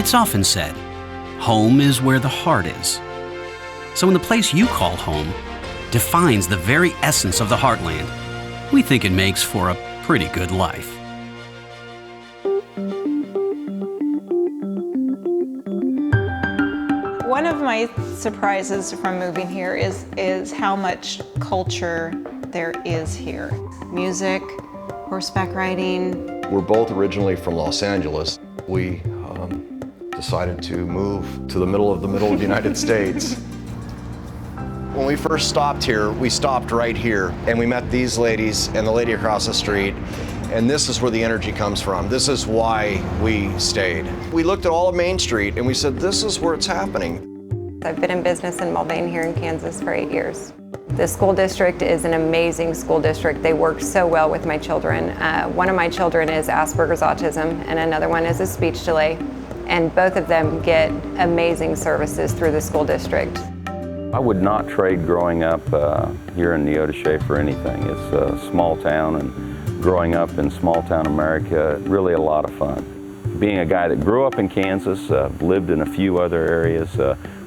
It's often said, home is where the heart is. So when the place you call home defines the very essence of the heartland, we think it makes for a pretty good life. One of my surprises from moving here is how much culture there is here. Music, horseback riding. We're both originally from Los Angeles. We decided to move to the middle of the United States. When we first stopped here, we stopped right here, and we met these ladies and the lady across the street, and this is where the energy comes from. This is why we stayed. We looked at all of Main Street, and we said, this is where it's happening. I've been in business in Mulvane here in Kansas for 8 years. The school district is an amazing school district. They work so well with my children. One of my children is Asperger's autism, and another one is a speech delay, and both of them get amazing services through the school district. I would not trade growing up here in Neodesha for anything. It's a small town, and growing up in small town America, really a lot of fun. Being a guy that grew up in Kansas, lived in a few other areas,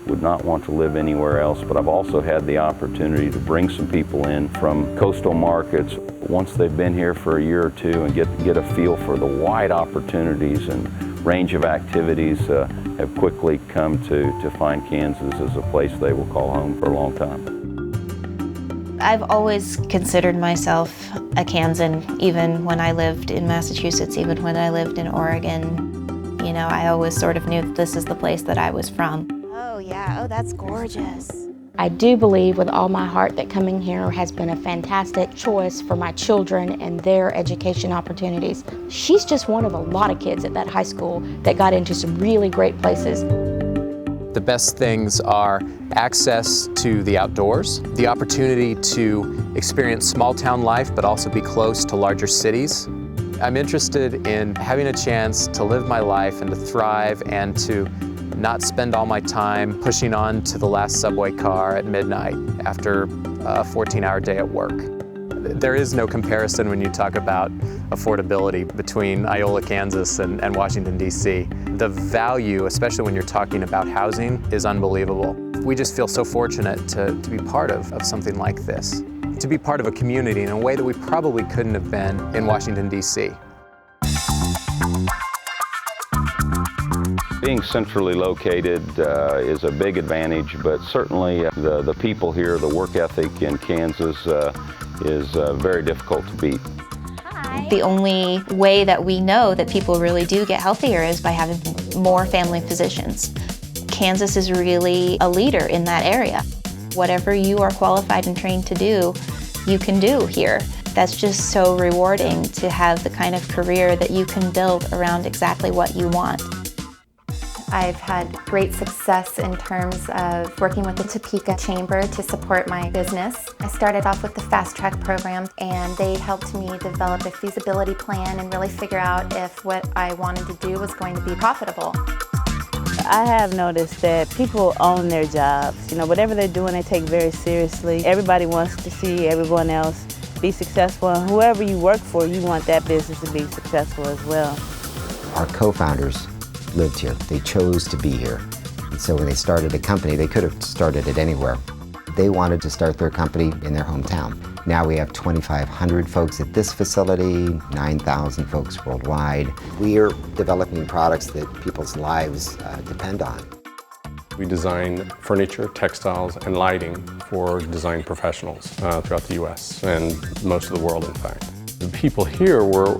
would not want to live anywhere else, but I've also had the opportunity to bring some people in from coastal markets. Once they've been here for a year or two and get a feel for the wide opportunities and range of activities, have quickly come to find Kansas as a place they will call home for a long time. I've always considered myself a Kansan, even when I lived in Massachusetts, even when I lived in Oregon. You know, I always sort of knew that this is the place that I was from. Oh yeah, oh that's gorgeous. I do believe with all my heart that coming here has been a fantastic choice for my children and their education opportunities. She's just one of a lot of kids at that high school that got into some really great places. The best things are access to the outdoors, the opportunity to experience small town life but also be close to larger cities. I'm interested in having a chance to live my life and to thrive and to not spend all my time pushing on to the last subway car at midnight after a 14-hour day at work. There is no comparison when you talk about affordability between Iola, Kansas and Washington, D.C. The value, especially when you're talking about housing, is unbelievable. We just feel so fortunate to be part of something like this, to be part of a community in a way that we probably couldn't have been in Washington, D.C. Being centrally located is a big advantage, but certainly the people here, the work ethic in Kansas is very difficult to beat. Hi. The only way that we know that people really do get healthier is by having more family physicians. Kansas is really a leader in that area. Whatever you are qualified and trained to do, you can do here. That's just so rewarding to have the kind of career that you can build around exactly what you want. I've had great success in terms of working with the Topeka Chamber to support my business. I started off with the Fast Track program, and they helped me develop a feasibility plan and really figure out if what I wanted to do was going to be profitable. I have noticed that people own their jobs. You know, whatever they're doing, they take very seriously. Everybody wants to see everyone else be successful, and whoever you work for, you want that business to be successful as well. Our co-founders lived here. They chose to be here. And so when they started a company, they could have started it anywhere. They wanted to start their company in their hometown. Now we have 2,500 folks at this facility, 9,000 folks worldwide. We are developing products that people's lives depend on. We design furniture, textiles, and lighting for design professionals throughout the U.S. and most of the world, in fact. The people here were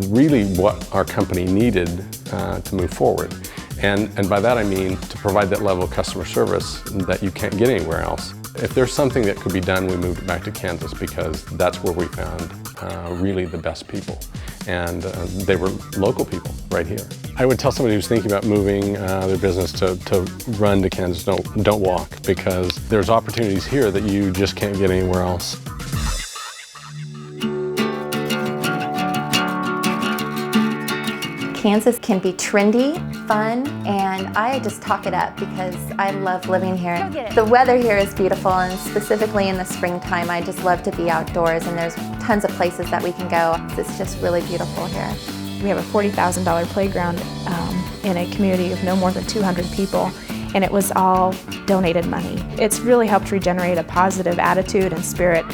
really what our company needed to move forward. And by that I mean to provide that level of customer service that you can't get anywhere else. If there's something that could be done, we moved it back to Kansas because that's where we found really the best people. And they were local people right here. I would tell somebody who's thinking about moving their business to run to Kansas, don't walk, because there's opportunities here that you just can't get anywhere else. Kansas can be trendy, fun, and I just talk it up because I love living here. The weather here is beautiful, and specifically in the springtime, I just love to be outdoors, and there's tons of places that we can go. It's just really beautiful here. We have a $40,000 playground in a community of no more than 200 people, and it was all donated money. It's really helped regenerate a positive attitude and spirit.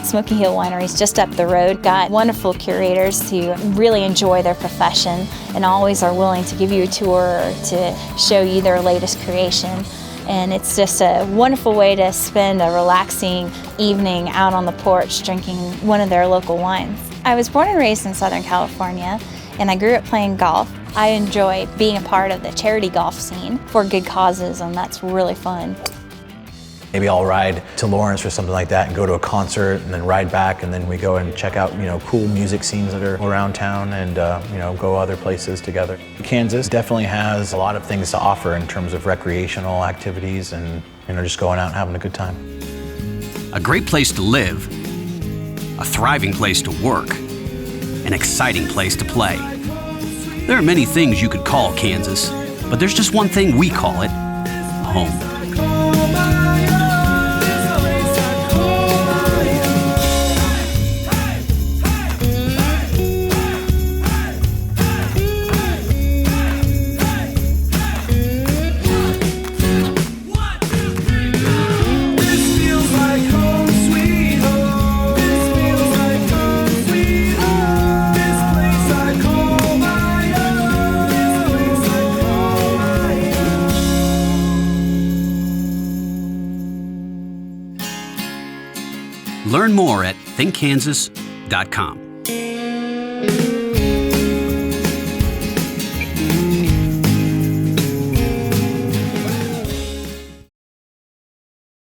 Smoky Hill Winery is just up the road. Got wonderful curators who really enjoy their profession and always are willing to give you a tour or to show you their latest creation. And it's just a wonderful way to spend a relaxing evening out on the porch drinking one of their local wines. I was born and raised in Southern California, and I grew up playing golf. I enjoy being a part of the charity golf scene for good causes, and that's really fun. Maybe I'll ride to Lawrence or something like that and go to a concert and then ride back, and then we go and check out, cool music scenes that are around town and, go other places together. Kansas definitely has a lot of things to offer in terms of recreational activities and, just going out and having a good time. A great place to live, a thriving place to work, an exciting place to play. There are many things you could call Kansas, but there's just one thing we call it: home. Learn more at ThinkKansas.com.